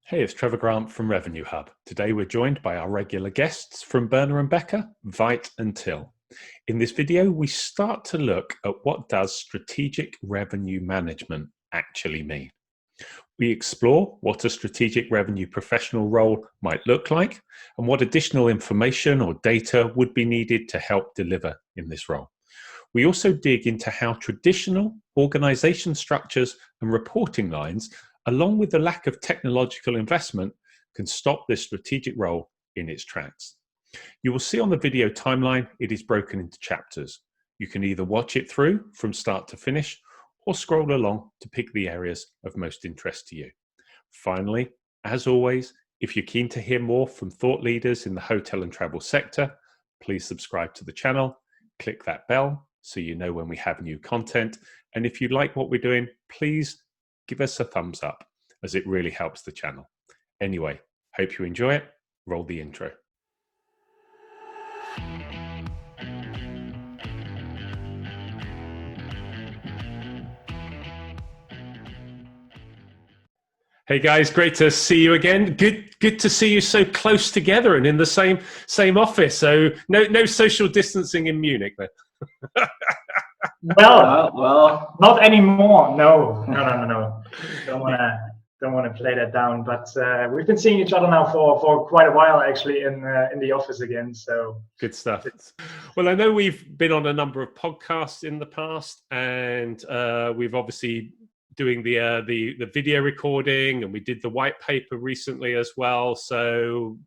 Hey, it's Trevor Grant from Revenue Hub. Today we're joined by our regular guests from berner+becker, Veit and Till. In this video, we start to look at what does strategic revenue management actually mean. We explore what a strategic revenue professional role might look like and what additional information or data would be needed to help deliver in this role. We also dig into how traditional organization structures and reporting lines, along with the lack of technological investment, can stop this strategic role in its tracks. You will see on the video timeline, it is broken into chapters. You can either watch it through from start to finish or scroll along to pick the areas of most interest to you. Finally, as always, if you're keen to hear more from thought leaders in the hotel and travel sector, please subscribe to the channel, click that bell so you know when we have new content. And if you like what we're doing, please give us a thumbs up, as it really helps the channel. Anyway, hope you enjoy it. Roll the intro. Hey guys, great to see you again. Good to see you so close together and in the same office. So no social distancing in Munich then. Well, not anymore. No. Don't want to play that down. But we've been seeing each other now for quite a while, actually, in the office again. So good stuff. Well, I know we've been on a number of podcasts in the past, and we've obviously doing the video recording, and we did the white paper recently as well. So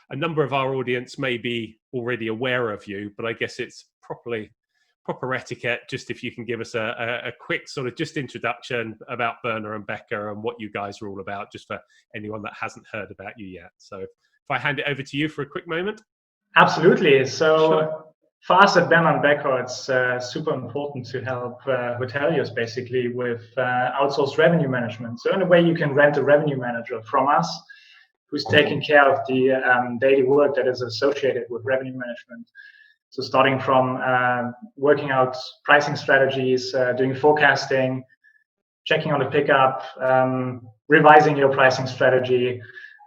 a number of our audience may be already aware of you, but I guess it's proper etiquette, just if you can give us a quick sort of just introduction about berner+becker and what you guys are all about, just for anyone that hasn't heard about you yet. So if I hand it over to you for a quick moment. Absolutely. So sure. For us at berner+becker, it's super important to help hoteliers basically with outsourced revenue management. So in a way, you can rent a revenue manager from us who's taking care of the daily work that is associated with revenue management. So starting from working out pricing strategies, doing forecasting, checking on the pickup, revising your pricing strategy,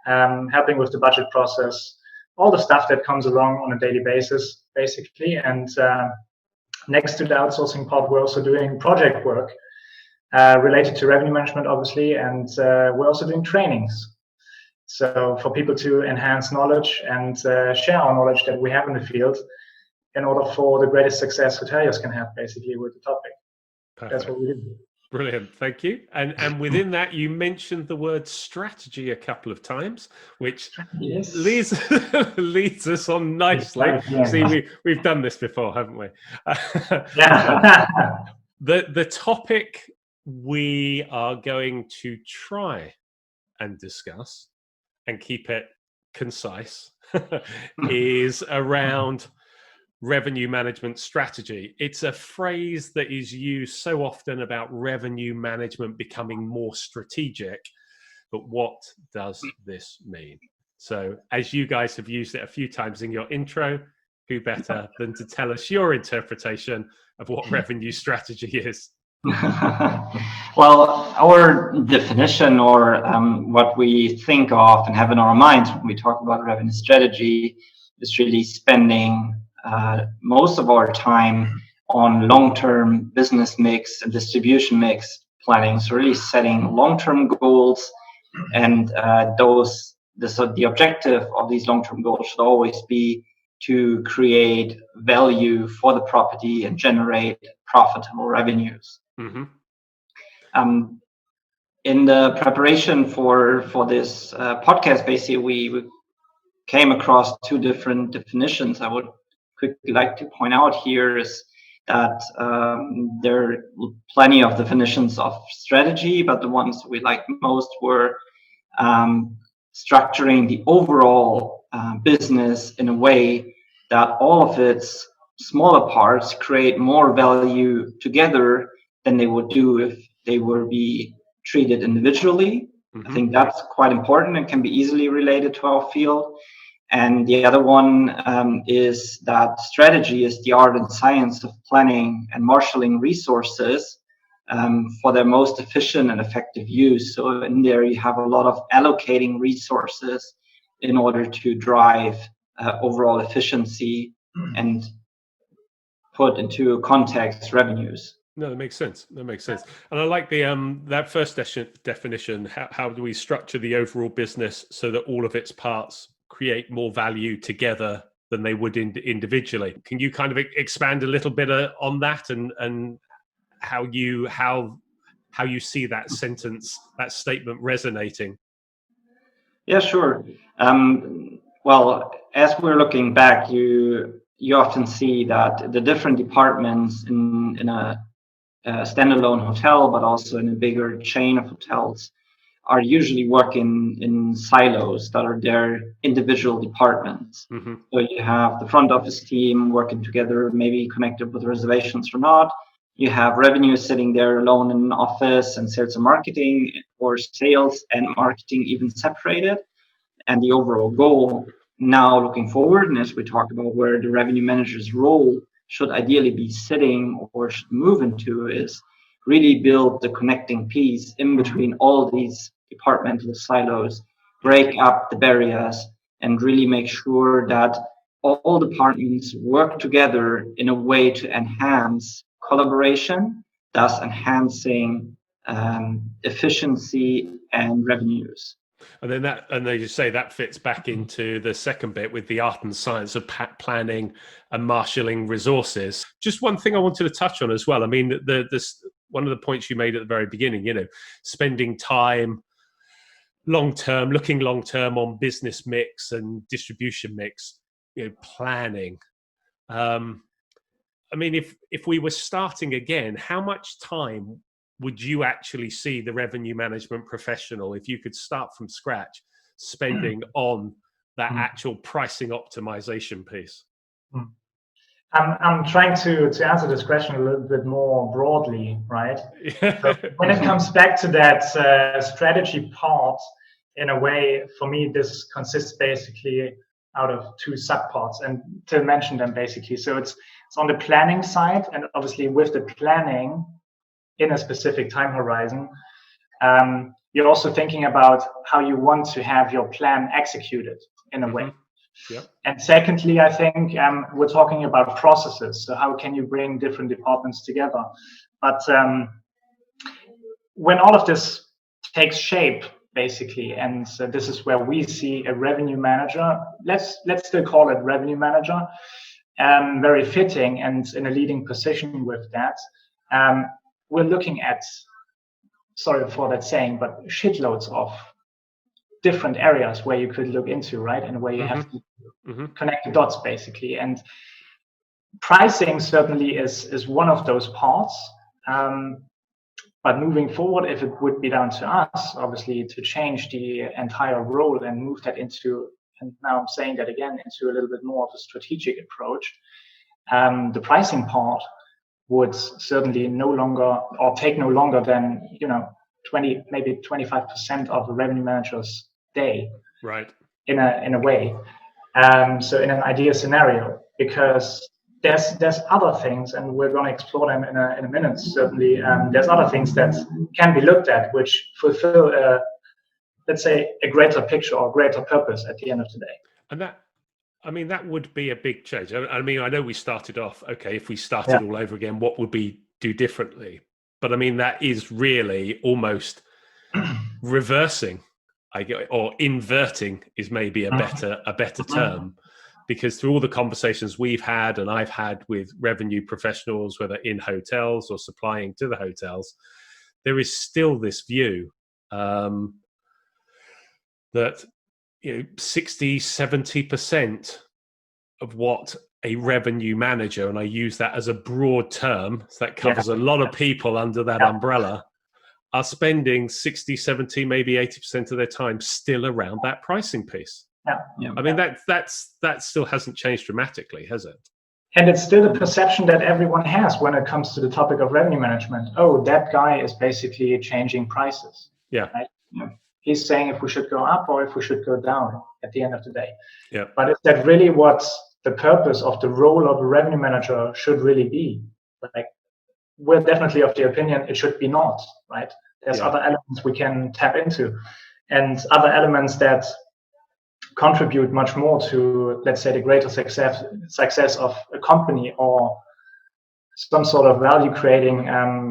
helping with the budget process, all the stuff that comes along on a daily basis, basically. And next to the outsourcing part, we're also doing project work related to revenue management, obviously, and we're also doing trainings. So for people to enhance knowledge and share our knowledge that we have in the field, in order for the greatest success hoteliers can have, basically, with the topic. Perfect. That's what we do. Brilliant, thank you. And within that, you mentioned the word strategy a couple of times, which yes. leads us on nicely. Yeah. See, we've done this before, haven't we? Yeah. The topic we are going to try and discuss and keep it concise is around revenue management strategy. It's a phrase that is used so often about revenue management becoming more strategic, but what does this mean? So as you guys have used it a few times in your intro, who better than to tell us your interpretation of what revenue strategy is? Well, our definition, or what we think of and have in our minds when we talk about revenue strategy, is really spending most of our time on long-term business mix and distribution mix planning. So really setting long-term goals, and the objective of these long-term goals should always be to create value for the property and generate profitable revenues. Mm-hmm. In the preparation for this podcast, basically, we came across two different definitions. I would quickly like to point out here is that there are plenty of definitions of strategy, but the ones we liked most were structuring the overall business in a way that all of its smaller parts create more value together than they would do if they were be treated individually. Mm-hmm. I think that's quite important and can be easily related to our field. And the other one is that strategy is the art and science of planning and marshaling resources for their most efficient and effective use. So in there, you have a lot of allocating resources in order to drive overall efficiency and put into context revenues. No, that makes sense. That makes sense. And I like the that first definition. How do we structure the overall business so that all of its parts create more value together than they would individually? Can you kind of expand a little bit on that and how you see that sentence, that statement resonating? Yeah, sure. Well, as we're looking back, you often see that the different departments in a standalone hotel, but also in a bigger chain of hotels, are usually working in silos that are their individual departments. Mm-hmm. So you have the front office team working together, maybe connected with reservations or not. You have revenue sitting there alone in an office, and sales and marketing, or sales and marketing even separated. And the overall goal now looking forward, and as we talk about where the revenue manager's role should ideally be sitting or should move into, is really build the connecting piece in between all these departmental silos, break up the barriers, and really make sure that all departments work together in a way to enhance collaboration, thus enhancing efficiency and revenues. And then they just say that fits back into the second bit with the art and science of planning and marshalling resources. Just one thing I wanted to touch on as well. I mean, this one of the points you made at the very beginning, spending time looking long term on business mix and distribution mix, planning. I mean, if we were starting again, how much time would you actually see the revenue management professional, if you could start from scratch, spending on that actual pricing optimization piece? I'm trying to answer this question a little bit more broadly, right? So when it comes back to that strategy part, in a way, for me, this consists basically out of two subparts, and to mention them basically. So it's on the planning side, and obviously with the planning in a specific time horizon, you're also thinking about how you want to have your plan executed in a way. Yep. And secondly, I think we're talking about processes. So how can you bring different departments together? But when all of this takes shape, basically, and so this is where we see a revenue manager, let's still call it revenue manager, very fitting and in a leading position with that. We're looking at, sorry for that saying, but shitloads of different areas where you could look into, right? And where you have to connect the dots, basically. And pricing certainly is one of those parts. But moving forward, if it would be down to us, obviously, to change the entire role and move that into, and now I'm saying that again, into a little bit more of a strategic approach, the pricing part would certainly no longer, or take no longer than, 20, maybe 25% of the revenue manager's day, right? In a way, so in an ideal scenario, because there's other things, and we're going to explore them in a minute. Certainly, there's other things that can be looked at which fulfill, let's say, a greater picture or greater purpose at the end of the day. And that would be a big change. I mean, I know we started off, okay, if we started all over again, what would we do differently? But I mean, that is really almost reversing, or inverting is maybe a better term, because through all the conversations we've had and I've had with revenue professionals, whether in hotels or supplying to the hotels, there is still this view that 60, 70% of what a revenue manager, and I use that as a broad term, so that covers a lot of people under that umbrella, are spending 60, 70, maybe 80% of their time still around that pricing piece. I mean, that still hasn't changed dramatically, has it? And it's still the perception that everyone has when it comes to the topic of revenue management. Oh, that guy is basically changing prices. Yeah. Right? He's saying if we should go up or if we should go down at the end of the day. Yeah. But is that really what the purpose of the role of a revenue manager should really be? Like, we're definitely of the opinion it should be not, right? There's Yeah. other elements we can tap into, and other elements that contribute much more to, let's say, the greater success of a company or some sort of value creating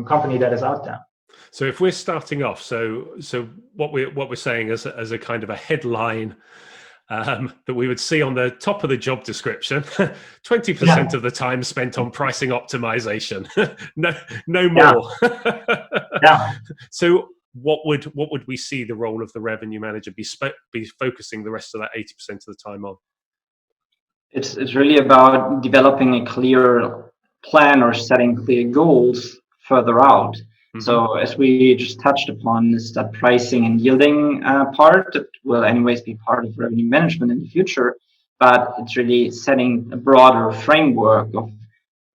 company that is out there. So if we're starting off, so what we're saying as a kind of a headline that we would see on the top of the job description, 20% of the time spent on pricing optimization. no more. Yeah. So what would we see the role of the revenue manager be focusing the rest of that 80% of the time on? It's really about developing a clear plan or setting clear goals further out. Mm-hmm. So as we just touched upon, is that pricing and yielding part that will anyways be part of revenue management in the future, but it's really setting a broader framework of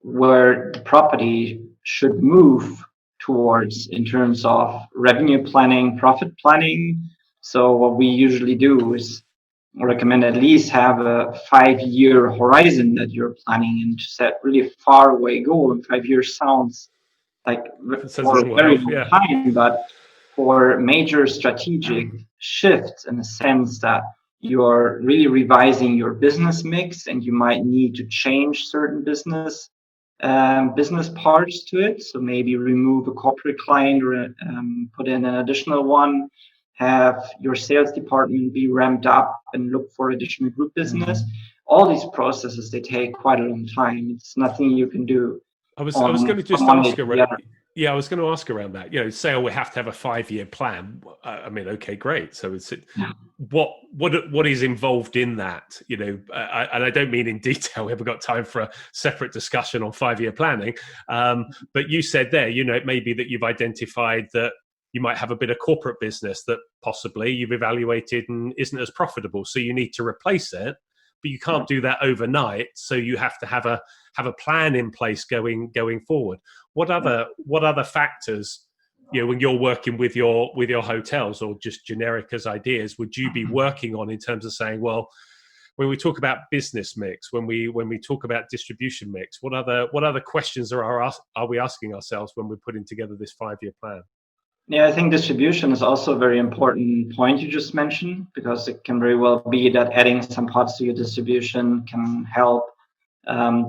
where the property should move towards in terms of revenue planning, profit planning. So what we usually do is recommend at least have a 5-year horizon that you're planning and to set really a far away goal. And 5 years sounds like for a very long time, but for major strategic shifts in the sense that you're really revising your business mix and you might need to change certain business parts to it. So maybe remove a corporate client or put in an additional one, have your sales department be ramped up and look for additional group business. All these processes, they take quite a long time. It's nothing you can do. I was going to just ask around. Yeah, I was going to ask around that. You know, say we have to have a 5-year plan. I mean, okay, great. So it's what is involved in that? You know, and I don't mean in detail. We haven't got time for a separate discussion on 5-year planning. But you said there, you know, it may be that you've identified that you might have a bit of corporate business that possibly you've evaluated and isn't as profitable, so you need to replace it. But you can't do that overnight, so you have to have a plan in place going forward. What other factors, you know, when you're working with your hotels or just generic as ideas, would you be working on in terms of saying, well, when we talk about business mix, when we talk about distribution mix, what other questions are we asking ourselves when we're putting together this 5-year plan? Yeah, I think distribution is also a very important point you just mentioned, because it can very well be that adding some parts to your distribution can help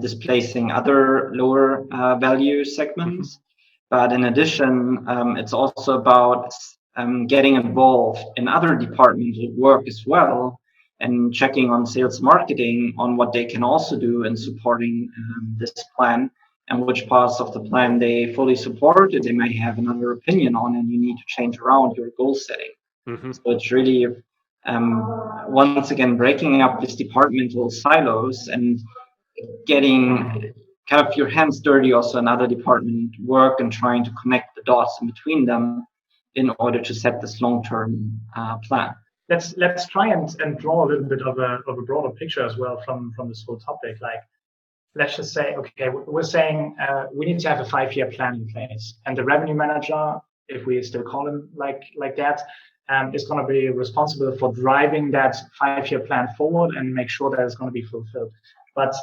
displacing other lower value segments. But in addition, it's also about getting involved in other departments at work as well, and checking on sales marketing on what they can also do in supporting this plan, and which parts of the plan they fully support, they may have another opinion on, and you need to change around your goal setting. So it's really, once again, breaking up these departmental silos and getting kind of your hands dirty also in other department work and trying to connect the dots in between them in order to set this long-term plan. Let's try and draw a little bit of a broader picture as well from this whole topic. Like, let's just say, okay, we're saying we need to have a 5-year plan in place, and the revenue manager, if we still call him like that, is going to be responsible for driving that 5-year plan forward and make sure that it's going to be fulfilled. But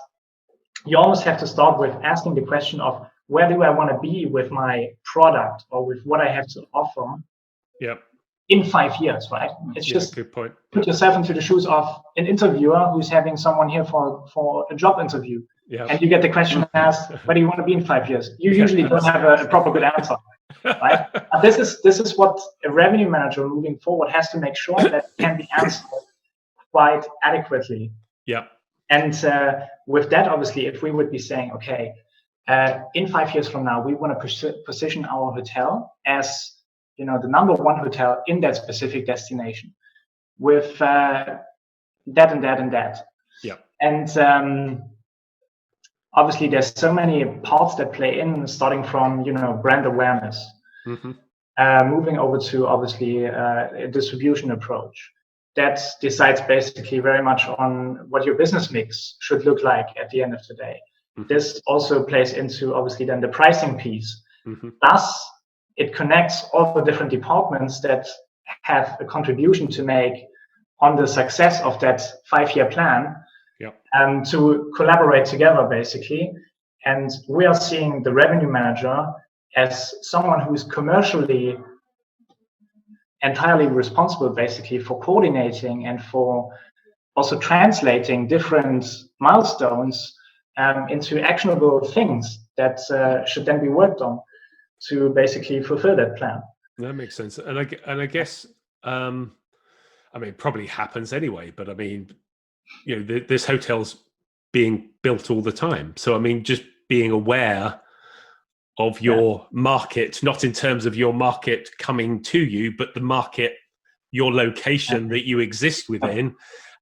you almost have to start with asking the question of, where do I want to be with my product or with what I have to offer in 5 years, right? It's just good point. Put yourself into the shoes of an interviewer who's having someone here for a job interview. And you get the question asked, where do you want to be in 5 years? You usually don't have a proper good answer, right? But this is what a revenue manager moving forward has to make sure that can be answered quite adequately. And with that, obviously, if we would be saying, okay, in 5 years from now, we want to position our hotel as, you know, the number one hotel in that specific destination with that and that and that. And obviously, there's so many parts that play in, starting from, you know, brand awareness, moving over to obviously a distribution approach. That decides basically very much on what your business mix should look like at the end of the day. This also plays into obviously then the pricing piece. Thus, it connects all the different departments that have a contribution to make on the success of that 5-year plan, to collaborate together basically. And we are seeing the revenue manager as someone who is commercially entirely responsible basically for coordinating and for also translating different milestones into actionable things that should then be worked on to basically fulfill that plan. That makes sense. And I guess, I mean, it probably happens anyway, but I mean, you know, there's hotels being built all the time. So, I mean, just being aware of your market, not in terms of your market coming to you, but the market, your location that you exist within,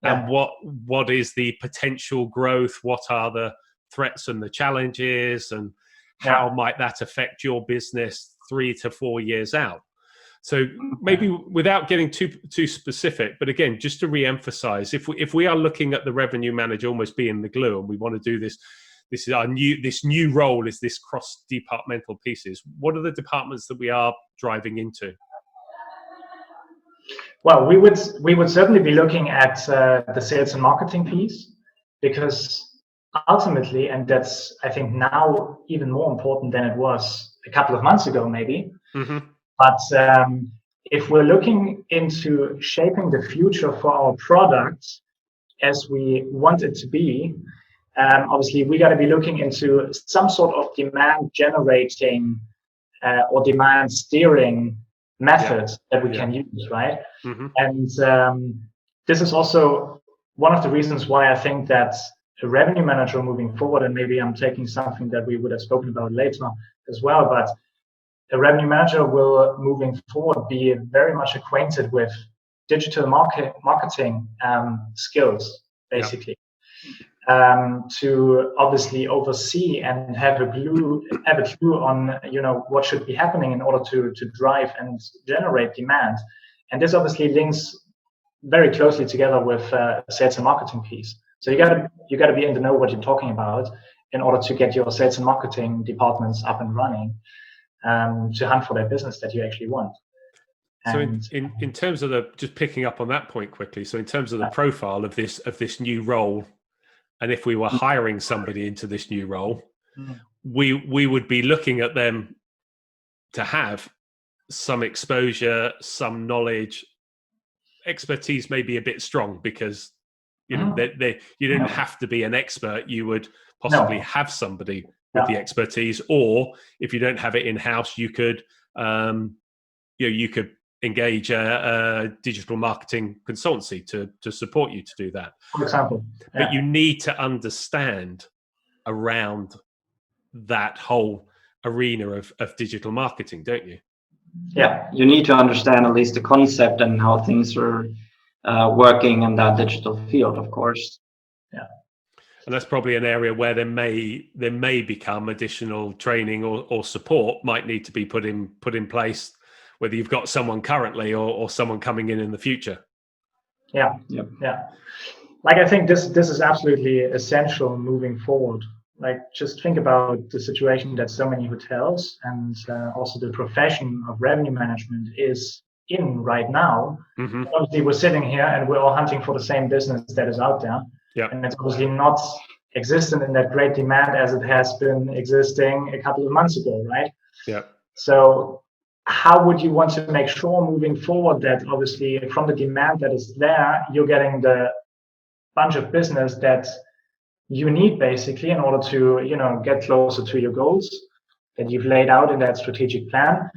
and what is the potential growth, what are the threats and the challenges, and how might that affect your business 3 to 4 years out. So maybe without getting too specific, but again, just to re-emphasize, if we are looking at the revenue manager almost being the glue, and we want to do this is our new role, is this cross-departmental pieces. What are the departments that we are driving into? Well, we would certainly be looking at the sales and marketing piece, because ultimately, and that's, I think, now even more important than it was a couple of months ago, maybe. But if we're looking into shaping the future for our product as we want it to be, obviously we got to be looking into some sort of demand generating or demand steering method that we can use, right? And this is also one of the reasons why I think that a revenue manager moving forward, and maybe I'm taking something that we would have spoken about later as well, but a revenue manager will, moving forward, be very much acquainted with digital marketing skills, basically, to obviously oversee and have a clue on, you know, what should be happening in order to drive and generate demand. And this obviously links very closely together with sales and marketing piece. So you got to be in the know what you're talking about in order to get your sales and marketing departments up and running, to hunt for that business that you actually want. And so in terms of just picking up on that point quickly, so in terms of the profile of this new role, and if we were hiring somebody into this new role, we would be looking at them to have some exposure, some knowledge, expertise may be a bit strong, because you know you didn't have to be an expert. You would possibly have somebody with the expertise, or if you don't have it in house, you could you could engage a digital marketing consultancy to support you to do that, for example. But you need to understand around that whole arena of digital marketing, don't you? Yeah, you need to understand at least the concept and how things are working in that digital field, of course. Yeah. And that's probably an area where there may become additional training or support might need to be put in place, whether you've got someone currently or someone coming in the future. Yeah. Like, I think this is absolutely essential moving forward. Like, just think about the situation that so many hotels and also the profession of revenue management is in right now. Obviously, we're sitting here and we're all hunting for the same business that is out there. And it's obviously not existent in that great demand as it has been existing a couple of months ago, right? So how would you want to make sure moving forward that obviously from the demand that is there, you're getting the bunch of business that you need basically in order to, you know, get closer to your goals that you've laid out in that strategic plan.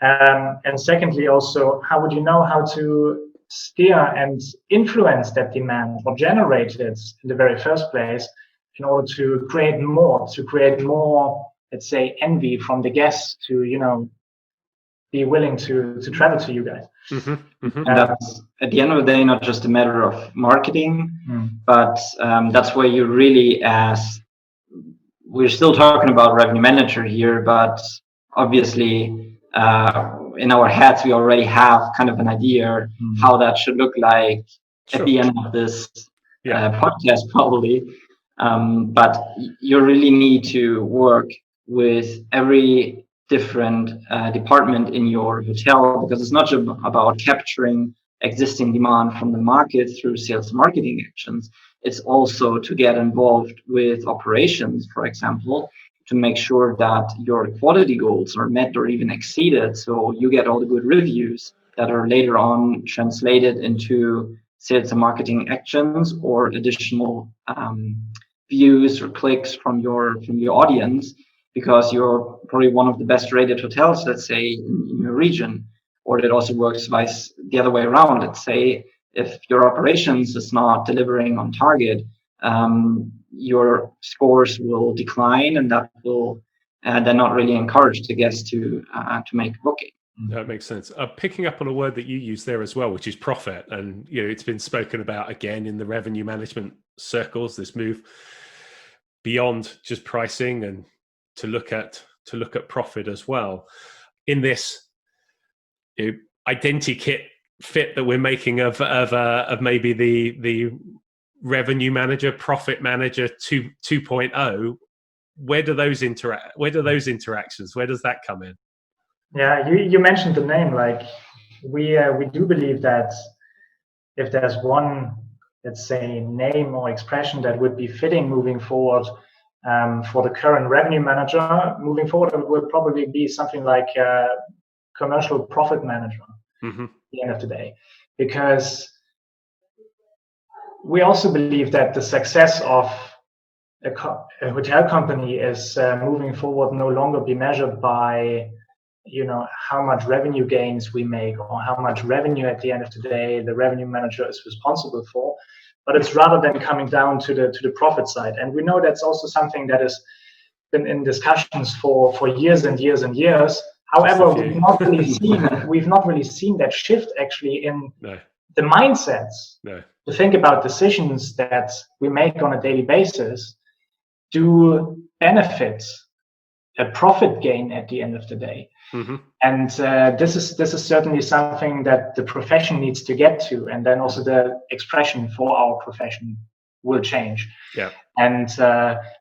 And secondly, also, how would you know how to steer and influence that demand or generate it in the very first place in order to create more, let's say, envy from the guests to, you know, be willing to travel to you guys. And that's, at the end of the day, not just a matter of marketing, but that's where you really, we're still talking about revenue manager here, but obviously in our heads we already have kind of an idea how that should look like at the end of this podcast probably. But you really need to work with every different department in your hotel, because it's not just about capturing existing demand from the market through sales and marketing actions. It's also to get involved with operations, for example, to make sure that your quality goals are met or even exceeded. So you get all the good reviews that are later on translated into sales and marketing actions or additional views or clicks from your audience, because you're probably one of the best rated hotels, let's say, in your region. Or it also works vice the other way around. Let's say if your operations is not delivering on target, your scores will decline, and that will then not really encourage the guests to make a booking. That makes sense. Picking up on a word that you use there as well, which is profit, and it's been spoken about again in the revenue management circles. This move beyond just pricing and to look at profit as well. In this identikit fit that we're making of maybe the revenue manager, profit manager 2.0, where do those interactions, where does that come in? Yeah, you mentioned the name. Like we do believe that if there's one, let's say, name or expression that would be fitting moving forward for the current revenue manager moving forward, it would probably be something like commercial profit manager at the end of the day, because we also believe that the success of a hotel company is moving forward no longer be measured by how much revenue gains we make or how much revenue at the end of the day the revenue manager is responsible for, but it's rather than coming down to the profit side. And we know that's also something that has been in discussions for years and years and years. However, we've not really seen that shift actually in the mindsets to think about decisions that we make on a daily basis do benefit a profit gain at the end of the day. And this is certainly something that the profession needs to get to, and then also the expression for our profession will change. And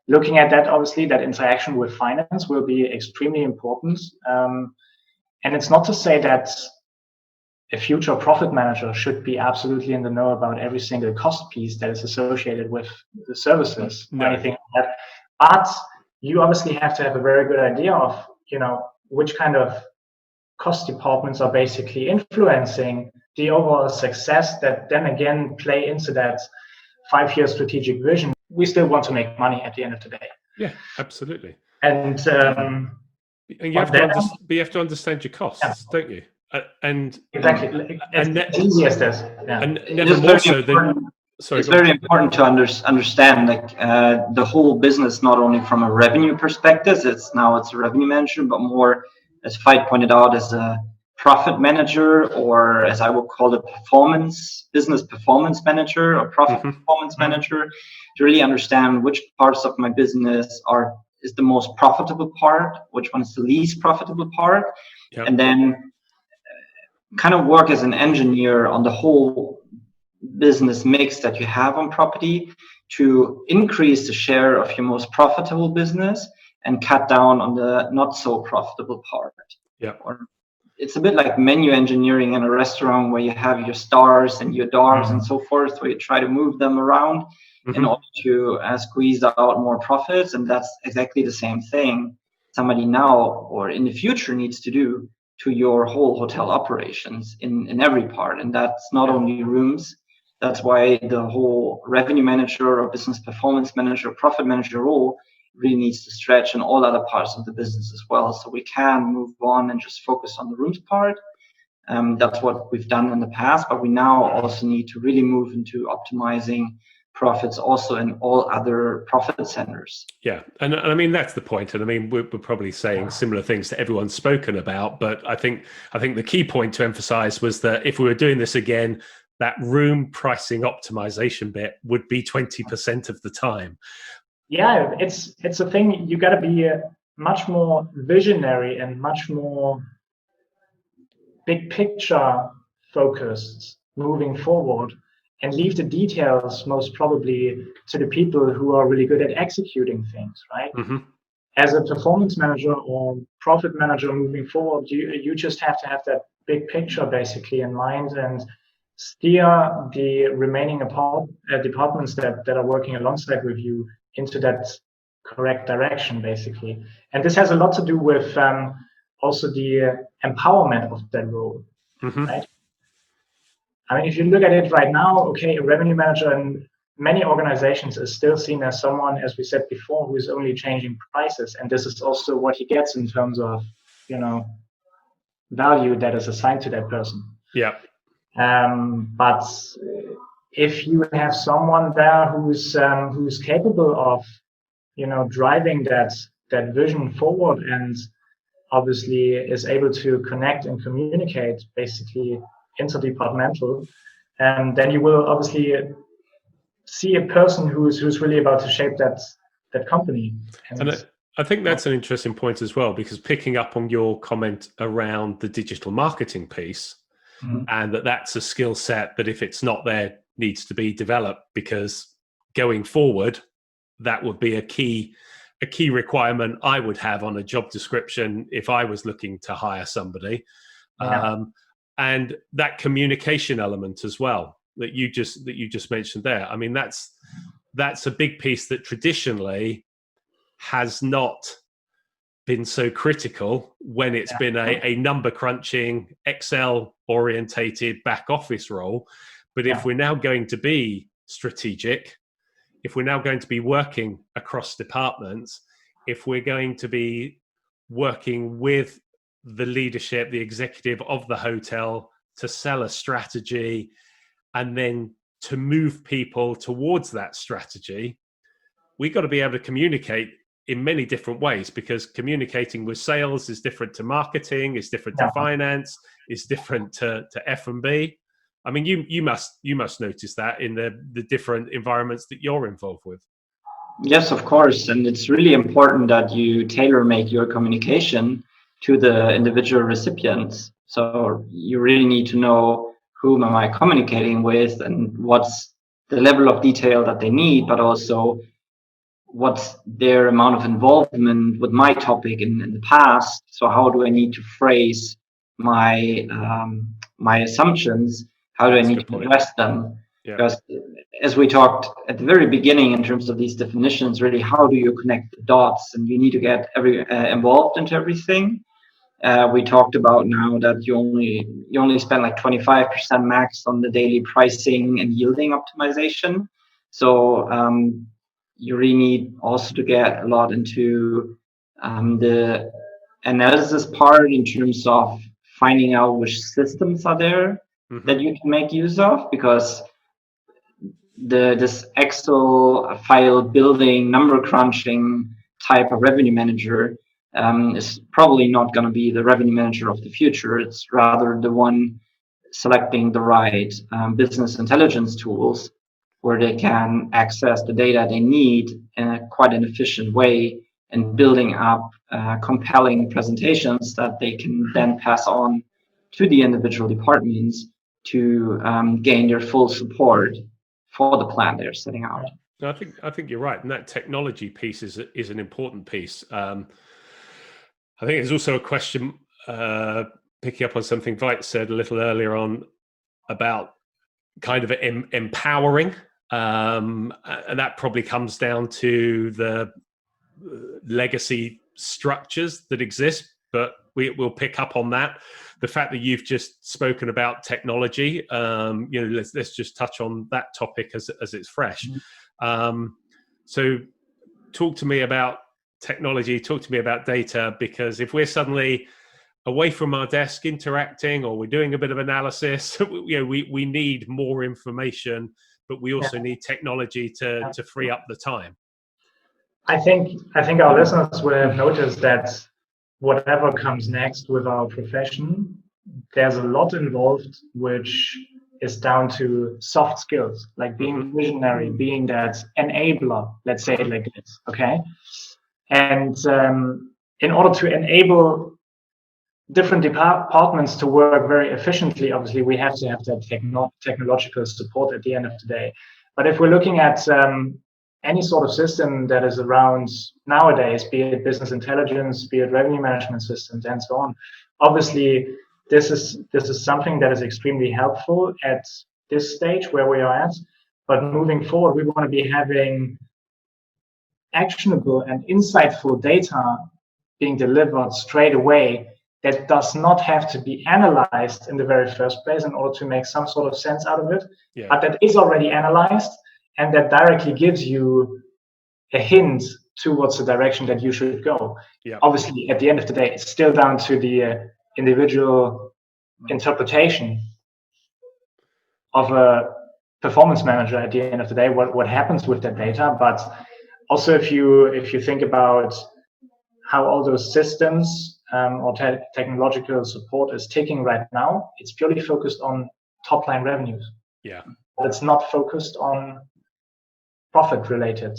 looking at that, obviously that interaction with finance will be extremely important. And it's not to say that a future profit manager should be absolutely in the know about every single cost piece that is associated with the services or anything like that, but you obviously have to have a very good idea of which kind of cost departments are basically influencing the overall success that then again play into that 5-year strategic vision. We still want to make money at the end of the day. Yeah, absolutely. And you have to understand your costs, don't you? And exactly, as easy as this. And never more so than. Sorry, it's very important to understand the whole business, not only from a revenue perspective. It's a revenue manager, but more, as Veit pointed out, as a profit manager, or as I would call it, business performance manager or profit performance manager, to really understand which parts of my business is the most profitable part, which one is the least profitable part, and then kind of work as an engineer on the whole business mix that you have on property to increase the share of your most profitable business and cut down on the not so profitable part. Or it's a bit like menu engineering in a restaurant where you have your stars and your DARs and so forth, where you try to move them around in order to squeeze out more profits. And that's exactly the same thing somebody now or in the future needs to do to your whole hotel operations in every part. And that's not only rooms. That's why the whole revenue manager or business performance manager, profit manager role really needs to stretch in all other parts of the business as well. So we can move on and just focus on the rooms part. That's what we've done in the past, but we now also need to really move into optimizing profits also in all other profit centers. Yeah, and I mean that's the point. And I mean we're probably saying similar things to everyone's spoken about, but I think the key point to emphasize was that if we were doing this again, that room pricing optimization bit would be 20% of the time. Yeah, it's a thing. You got to be much more visionary and much more big picture focused moving forward, and leave the details most probably to the people who are really good at executing things, right? As a performance manager or profit manager moving forward, you just have to have that big picture basically in mind and steer the remaining departments that are working alongside with you into that correct direction, basically. And this has a lot to do with also the empowerment of that role, right? I mean, if you look at it right now, okay, a revenue manager in many organizations is still seen as someone, as we said before, who is only changing prices. And this is also what he gets in terms of, value that is assigned to that person. Yeah. But if you have someone there who's capable of, driving that vision forward, and obviously is able to connect and communicate, basically interdepartmental, then you will obviously see a person who's really about to shape that company. And I think that's an interesting point as well, because picking up on your comment around the digital marketing piece, and that's a skill set that, if it's not there, needs to be developed, because going forward, that would be a key requirement I would have on a job description if I was looking to hire somebody. And that communication element as well that you just mentioned there. I mean, that's a big piece that traditionally has not been so critical when it's been a number crunching, Excel orientated back office role. But if we're now going to be strategic, if we're now going to be working across departments, if we're going to be working with the leadership, the executive of the hotel to sell a strategy and then to move people towards that strategy, we've got to be able to communicate in many different ways, because communicating with sales is different to marketing, is different to finance, is different to F&B. I mean, you must notice that in the different environments that you're involved with. Yes, of course. And it's really important that you tailor make your communication to the individual recipients. So you really need to know, whom am I communicating with, and what's the level of detail that they need, but also what's their amount of involvement with my topic in the past. So how do I need to phrase my my assumptions? How do I need to address them? Yeah. Because as we talked at the very beginning in terms of these definitions, really, how do you connect the dots? And you need to get involved into everything. We talked about now that you only spend like 25% max on the daily pricing and yielding optimization. So you really need also to get a lot into the analysis part in terms of finding out which systems are there that you can make use of, because this Excel file building, number crunching type of revenue manager is probably not going to be the revenue manager of the future. It's rather the one selecting the right business intelligence tools where they can access the data they need in quite an efficient way, and building up compelling presentations that they can then pass on to the individual departments to gain their full support for the plan they're setting out. I think you're right, and that technology piece is an important piece. I think there's also a question, picking up on something Veit said a little earlier on about kind of empowering, and that probably comes down to the legacy structures that exist, but we'll pick up on that. The fact that you've just spoken about technology, let's just touch on that topic as it's fresh. So talk to me about technology, talk to me about data, because if we're suddenly away from our desk interacting, or we're doing a bit of analysis, we need more information, but we also need technology to free up the time. I think our listeners will have noticed that whatever comes next with our profession, there's a lot involved which is down to soft skills, like being visionary, being that enabler, let's say it like this, okay? And in order to enable different departments to work very efficiently, obviously we have to have that technological support at the end of the day. But if we're looking at any sort of system that is around nowadays, be it business intelligence, be it revenue management systems, and so on, obviously this is something that is extremely helpful at this stage where we are at. But moving forward, we want to be having actionable and insightful data being delivered straight away that does not have to be analyzed in the very first place in order to make some sort of sense out of it, but that is already analyzed and that directly gives you a hint towards the direction that you should go. Obviously, at the end of the day, it's still down to the individual interpretation of a performance manager at the end of the day, what happens with that data. But also, if you think about how all those systems or technological support is ticking right now, it's purely focused on top line revenues. But it's not focused on profit related.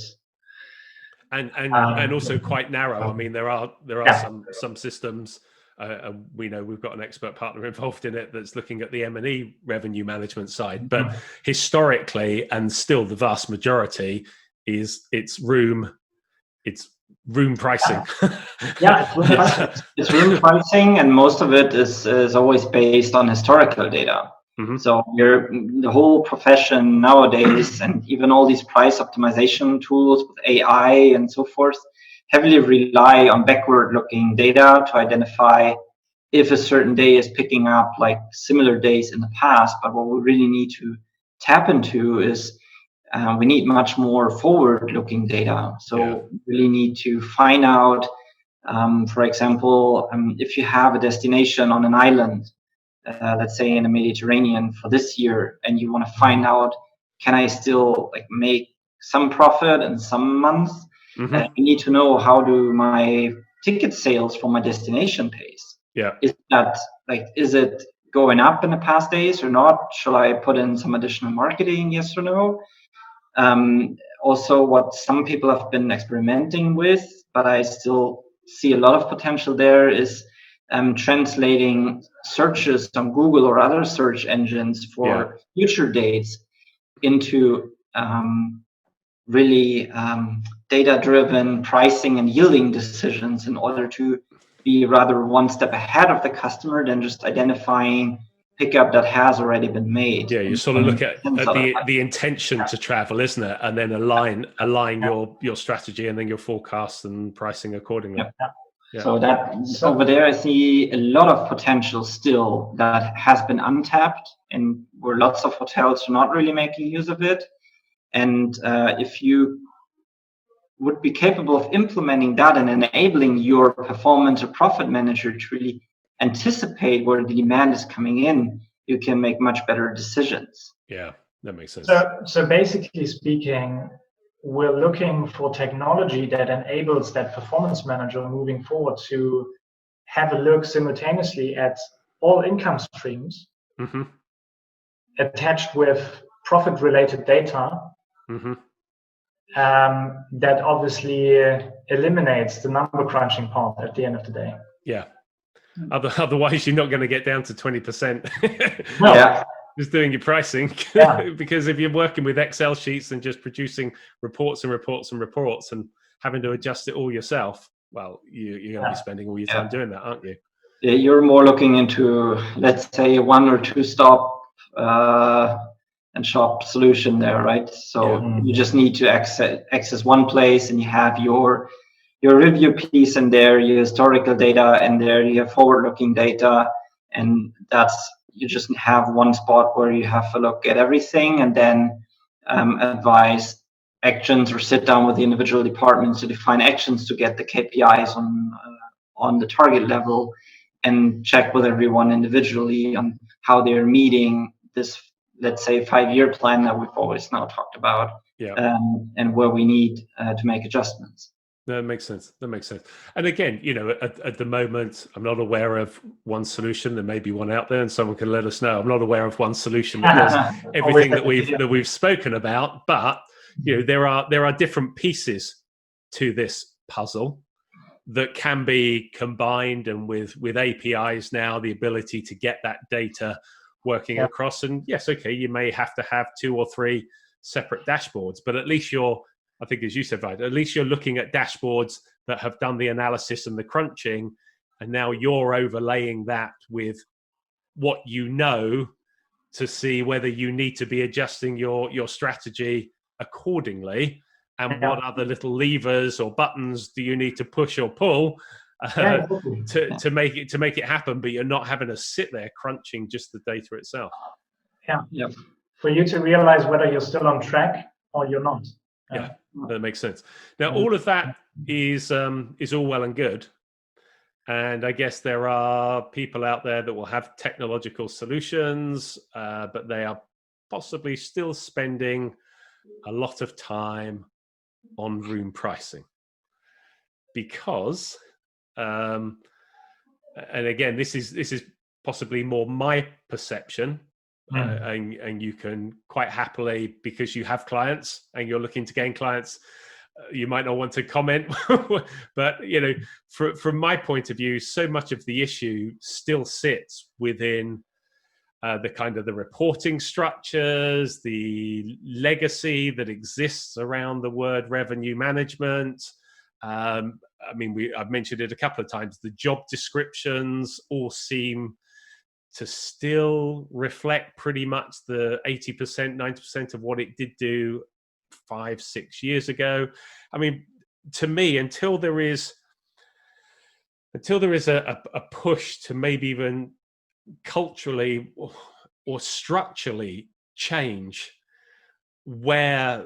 And also quite narrow. I mean, there are some systems. We know we've got an expert partner involved in it that's looking at the M&E revenue management side. But historically, and still the vast majority, is it's room pricing. It's room pricing, and most of it is always based on historical data. So the whole profession nowadays, and even all these price optimization tools with AI and so forth, heavily rely on backward-looking data to identify if a certain day is picking up like similar days in the past. But what we really need to tap into is we need much more forward-looking data. So we really need to find out, for example, if you have a destination on an island, let's say in the Mediterranean for this year, and you want to find out, can I still like make some profit in some months? You need to know, how do my ticket sales for my destination pace? Is it going up in the past days or not? Shall I put in some additional marketing? Yes or no? Also, what some people have been experimenting with, but I still see a lot of potential there, is translating searches on Google or other search engines for future dates into really data-driven pricing and yielding decisions, in order to be rather one step ahead of the customer than just identifying pickup that has already been made. You sort of look at the intention to travel, isn't it? And then align your strategy and then your forecasts and pricing accordingly. So over there, I see a lot of potential still that has been untapped, and where lots of hotels are not really making use of it. And if you would be capable of implementing that and enabling your performance or profit manager to really anticipate where the demand is coming in, you can make much better decisions. Yeah, that makes sense. So basically speaking, we're looking for technology that enables that performance manager moving forward to have a look simultaneously at all income streams attached with profit-related data that obviously eliminates the number crunching part at the end of the day. Otherwise, you're not going to get down to 20%. No. Just doing your pricing, because if you're working with Excel sheets and just producing reports and having to adjust it all yourself, well, you're going to be spending all your time doing that, aren't you? Yeah, you're more looking into, let's say, 1 or 2 stop and shop solution there, right? So you just need to access one place, and you have your review piece in there, your historical data in there, you have forward-looking data, and you just have one spot where you have to look at everything, and then advise actions or sit down with the individual departments to define actions to get the KPIs on the target level, and check with everyone individually on how they're meeting this, let's say, 5-year plan that we've always now talked about, and where we need to make adjustments. That makes sense. And again, at the moment, I'm not aware of one solution. There may be one out there, and someone can let us know. I'm not aware of one solution that does everything that we've spoken about. But there are different pieces to this puzzle that can be combined, and with APIs now, the ability to get that data working across. And yes, okay, you may have to have 2 or 3 separate dashboards, but at least I think, as you said, Veit, at least you're looking at dashboards that have done the analysis and the crunching, and now you're overlaying that with what you know to see whether you need to be adjusting your strategy accordingly. and what other little levers or buttons do you need to push or pull to make it happen, but you're not having to sit there crunching just the data itself. Yep. For you to realize whether you're still on track or you're not. Yeah, that makes sense. Now, all of that is all well and good. And I guess there are people out there that will have technological solutions, but they are possibly still spending a lot of time on room pricing. Because, and again, this is possibly more my perception, and you can quite happily, because you have clients and you're looking to gain clients, you might not want to comment, but from my point of view, so much of the issue still sits within the kind of the reporting structures, the legacy that exists around the word revenue management. I mean, I've mentioned it a couple of times. The job descriptions all seem to still reflect pretty much the 80%, 90% of what it did do 5-6 years ago. I mean, to me, until there is a push to maybe even culturally or structurally change where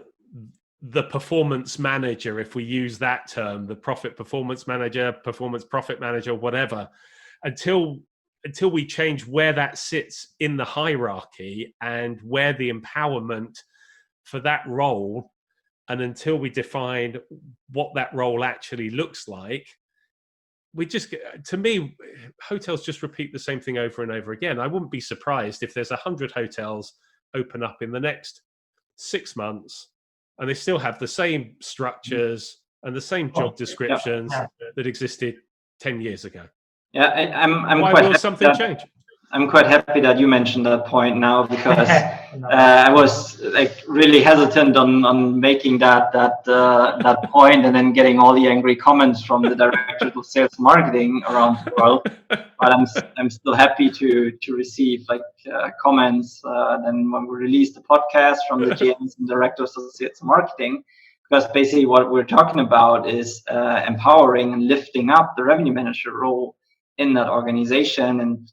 the performance manager, if we use that term, the profit performance manager, performance profit manager, whatever, until we change where that sits in the hierarchy and where the empowerment for that role, and until we define what that role actually looks like, to me, hotels just repeat the same thing over and over again. I wouldn't be surprised if there's 100 hotels open up in the next 6 months and they still have the same structures and the same job descriptions that existed 10 years ago. Yeah, I'm Why quite will something change? I'm quite happy that you mentioned that point now, because I was like really hesitant on making that point and then getting all the angry comments from the directors of sales and marketing around the world. But I'm still happy to receive comments then when we release the podcast from the GMs and directors of sales and marketing, because basically what we're talking about is empowering and lifting up the revenue manager role in that organization and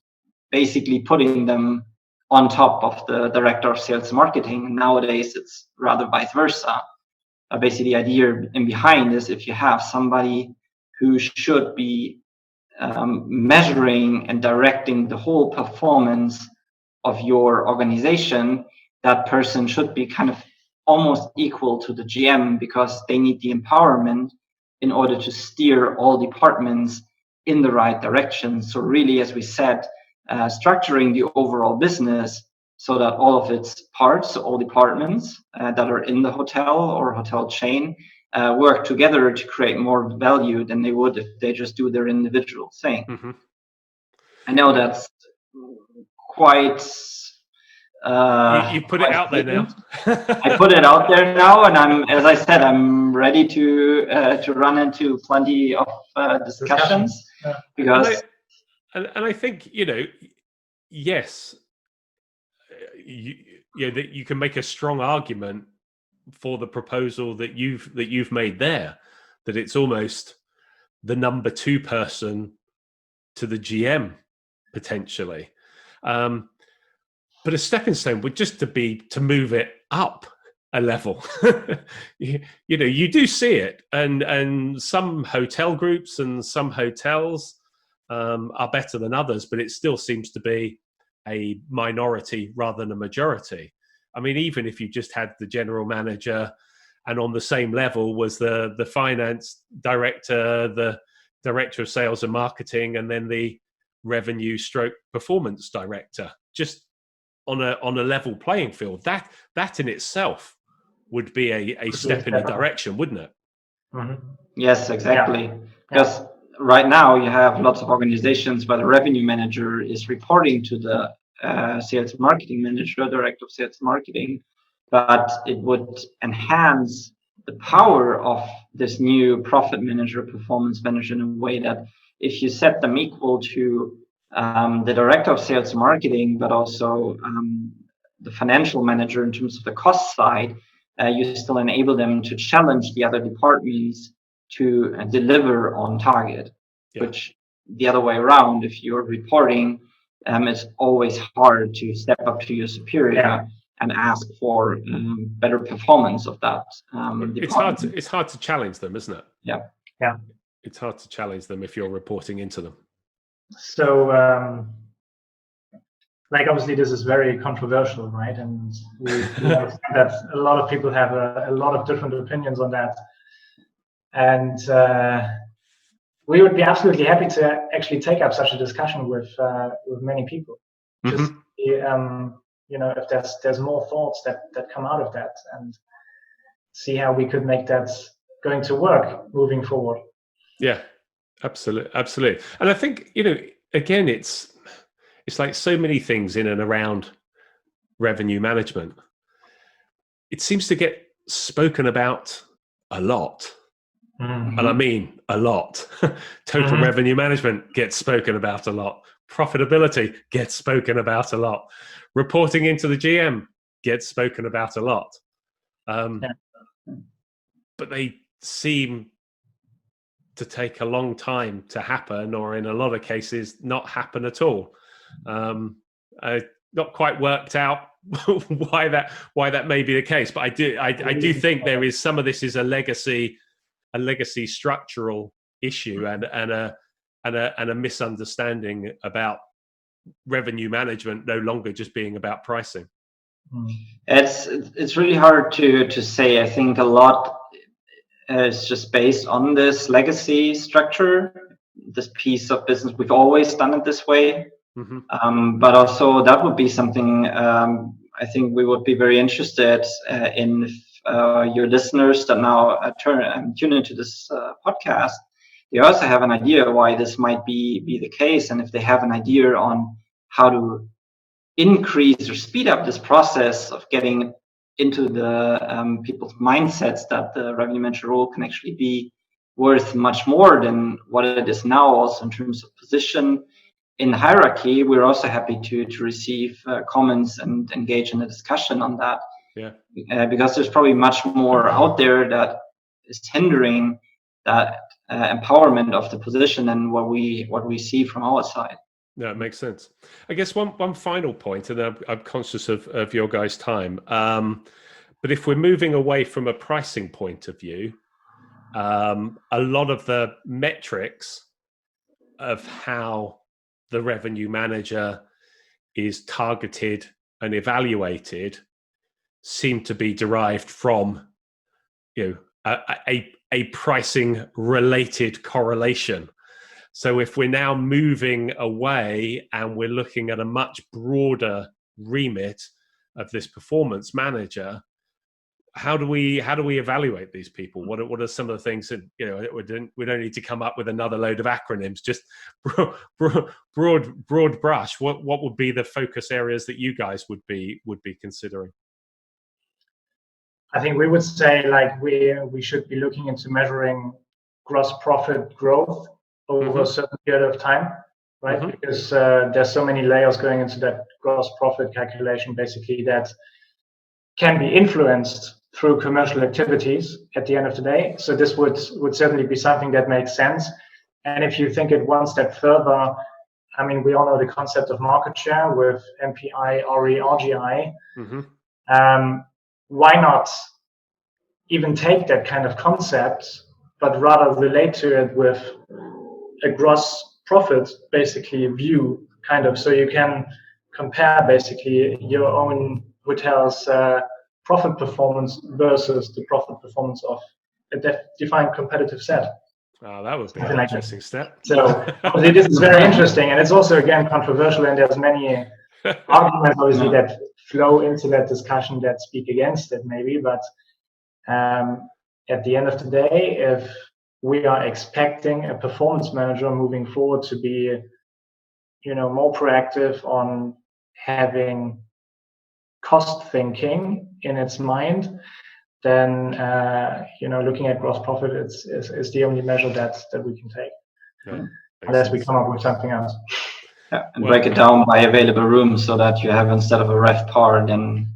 basically putting them on top of the director of sales and marketing. And nowadays, it's rather vice versa. Basically, the idea in behind is if you have somebody who should be measuring and directing the whole performance of your organization, that person should be kind of almost equal to the GM, because they need the empowerment in order to steer all departments in the right direction. So really, as we said, structuring the overall business so that all of its parts, all departments that are in the hotel or hotel chain, work together to create more value than they would if they just do their individual thing. Mm-hmm. I know that's quite... you put it out there now. I put it out there now, and as I said, I'm ready to run into plenty of discussions. Yeah. Because and I think yes, that you can make a strong argument for the proposal that you've made there, that it's almost the number 2 person to the GM potentially, but a stepping stone would just to move it up a level. You do see it, and some hotel groups and some hotels are better than others, but it still seems to be a minority rather than a majority. I mean, even if you just had the general manager and on the same level was the finance director, the director of sales and marketing, and then the revenue / performance director, just on a level playing field, that in itself would be a step in a direction, wouldn't it? Mm-hmm. Yes, exactly. Because right now you have lots of organizations where the revenue manager is reporting to the sales and marketing manager, director of sales and marketing, but it would enhance the power of this new profit manager, performance manager, in a way that if you set them equal to the director of sales and marketing, but also the financial manager in terms of the cost side, you still enable them to challenge the other departments to deliver on target, which the other way around, if you're reporting, it's always hard to step up to your superior and ask for better performance of that department. It's hard to challenge them, isn't it? Yeah. It's hard to challenge them if you're reporting into them. So, like, obviously this is very controversial, right? And we understand that a lot of people have a lot of different opinions on that. And we would be absolutely happy to actually take up such a discussion with many people. Just if there's more thoughts that come out of that, and see how we could make that going to work moving forward. Yeah, absolutely. And I think, again, it's like so many things in and around revenue management. It seems to get spoken about a lot. And I mean a lot. Total revenue management gets spoken about a lot. Profitability gets spoken about a lot. Reporting into the GM gets spoken about a lot. But they seem to take a long time to happen, or in a lot of cases not happen at all. Not quite worked out why that may be the case, but I do think there is some of this is a legacy structural issue and a misunderstanding about revenue management no longer just being about pricing. It's really hard to say. I think a lot is just based on this legacy structure, this piece of business. We've always done it this way. But also that would be something I think we would be very interested in if your listeners that now tune into this podcast, they also have an idea why this might be the case, and if they have an idea on how to increase or speed up this process of getting into the people's mindsets that the revenue manager role can actually be worth much more than what it is now, also in terms of position in the hierarchy, we're also happy to receive comments and engage in a discussion on that. Because there's probably much more out there that is hindering that empowerment of the position than what we see from our side. No, it makes sense. I guess one final point, and I'm conscious of your guys' time, but if we're moving away from a pricing point of view, a lot of the metrics of how the revenue manager is targeted and evaluated seem to be derived from, a pricing related correlation. So if we're now moving away and we're looking at a much broader remit of this performance manager, how do we evaluate these people? What are some of the things that, we don't need to come up with another load of acronyms, just broad brush. What would be the focus areas that you guys would be considering? I think we would say, like, we should be looking into measuring gross profit growth over a certain period of time, right? Because there's so many layers going into that gross profit calculation, basically, that can be influenced through commercial activities at the end of the day. So this would certainly be something that makes sense. And if you think it one step further, I mean, we all know the concept of market share with MPI, RE, RGI. Why not even take that kind of concept, but rather relate to it with a gross profit, basically, view, kind of, so you can compare basically your own hotel's profit performance versus the profit performance of a defined competitive set. Oh, that would be an interesting step. So obviously this is very interesting, and it's also, again, controversial, and there's many arguments obviously that flow into that discussion that speak against it maybe, but at the end of the day, if we are expecting a performance manager moving forward to be, more proactive on having cost thinking in its mind, then looking at gross profit is the only measure that we can take, unless we come up with something else. And break it down by available rooms, so that you have, instead of a RevPAR, then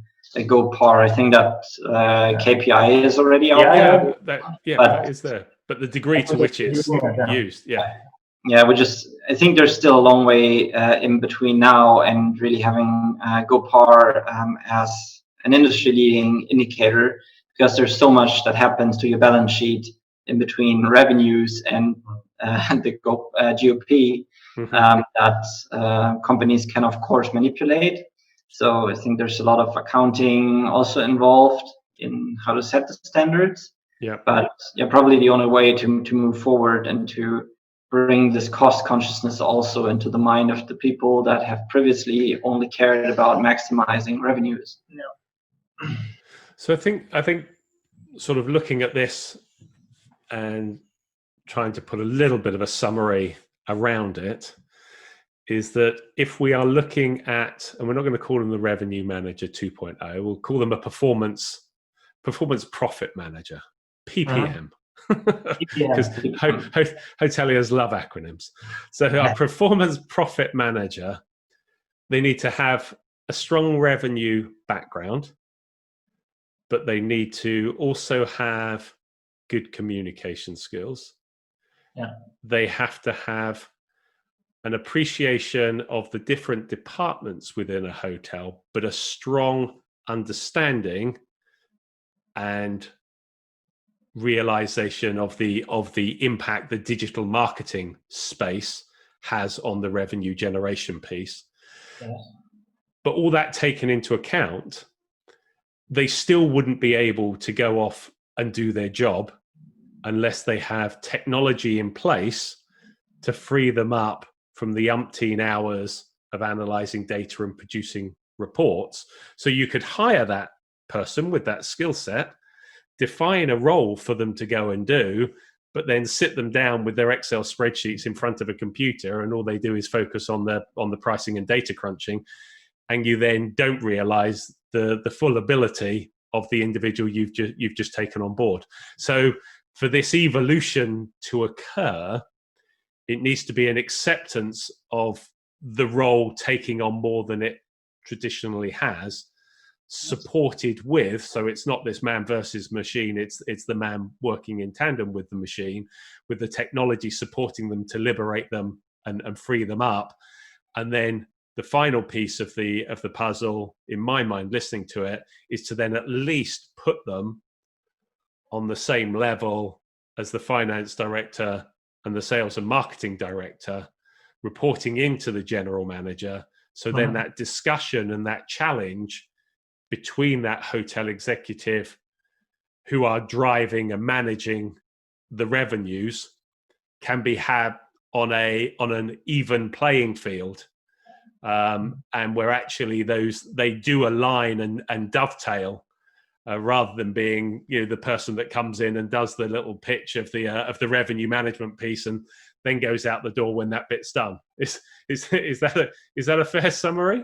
go par. I think that KPI is already out there. That is there. But the degree to which it's used, I think there's still a long way in between now and really having go par as an industry-leading indicator, because there's so much that happens to your balance sheet in between revenues and the GOP that companies can, of course, manipulate. So I think there's a lot of accounting also involved in how to set the standards. But probably the only way to move forward and to bring this cost consciousness also into the mind of the people that have previously only cared about maximizing revenues. So I think sort of looking at this and trying to put a little bit of a summary around it is that if we are looking at, and we're not going to call them the revenue manager 2.0, we'll call them a performance profit manager, PPM. Because hoteliers love acronyms. So our performance profit manager, they need to have a strong revenue background, but they need to also have good communication skills. They have to have an appreciation of the different departments within a hotel, but a strong understanding and realization of the impact the digital marketing space has on the revenue generation piece. But all that taken into account, they still wouldn't be able to go off and do their job unless they have technology in place to free them up from the umpteen hours of analyzing data and producing reports. So you could hire that person with that skill set, define a role for them to go and do, but then sit them down with their Excel spreadsheets in front of a computer, and all they do is focus on the pricing and data crunching, and you then don't realize the full ability of the individual you've just taken on board. So for this evolution to occur, it needs to be an acceptance of the role taking on more than it traditionally has, supported with, so it's not this man versus machine, it's the man working in tandem with the machine, with the technology supporting them to liberate them and free them up. And then the final piece of the puzzle, in my mind, listening to it, is to then at least put them on the same level as the finance director and the sales and marketing director, reporting into the general manager. So then that discussion and that challenge between that hotel executive who are driving and managing the revenues can be had on an even playing field, and where actually they do align and dovetail, rather than being the person that comes in and does the little pitch of the revenue management piece and then goes out the door when that bit's done. Is that a fair summary?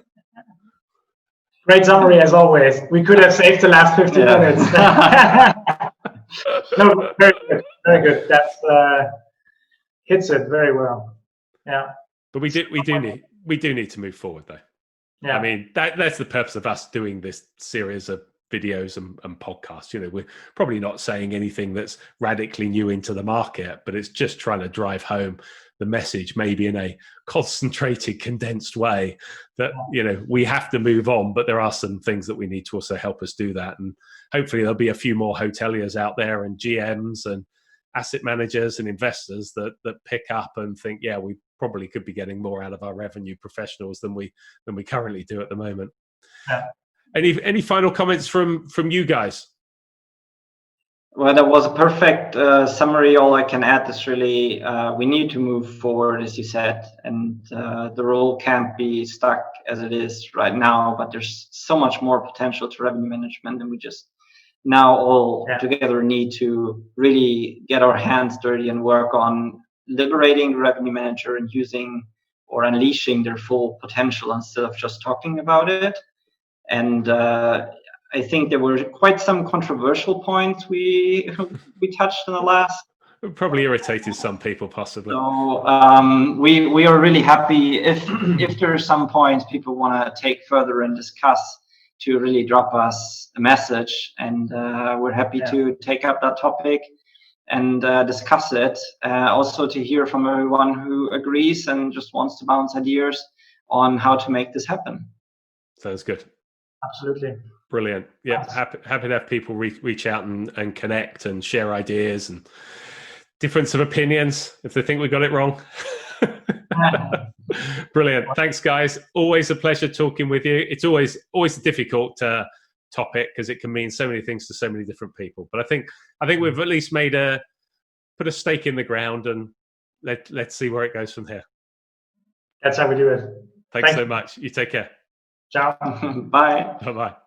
Great summary as always. We could have saved the last 15 minutes. No, very good, very good. That's hits it very well. Yeah. But we do need to move forward, though. Yeah. I mean, that's the purpose of us doing this series of videos and podcasts. We're probably not saying anything that's radically new into the market, but it's just trying to drive home the message, maybe in a concentrated, condensed way, that we have to move on, but there are some things that we need to also help us do that. And hopefully there'll be a few more hoteliers out there, and GMs and asset managers and investors that pick up and think, yeah, we probably could be getting more out of our revenue professionals than we currently do at the moment. Yeah. Any final comments from you guys? Well, that was a perfect summary. All I can add is really we need to move forward, as you said, and the role can't be stuck as it is right now, but there's so much more potential to revenue management, and we just now all together need to really get our hands dirty and work on liberating the revenue manager and using or unleashing their full potential instead of just talking about it. And I think there were quite some controversial points we touched in the last. It probably irritated some people, possibly. So we are really happy if there are some points people want to take further and discuss. to really drop us a message, and we're happy to take up that topic and discuss it. Also to hear from everyone who agrees and just wants to bounce ideas on how to make this happen. Sounds good. Absolutely. Brilliant. Yeah, happy to have people reach out and connect and share ideas and difference of opinions if they think we got it wrong. Brilliant. Thanks, guys. Always a pleasure talking with you. It's always a difficult topic because it can mean so many things to so many different people. But I think we've at least put a stake in the ground, and let's see where it goes from here. That's how we do it. Thanks so much. You take care. Ciao. Bye. Bye-bye.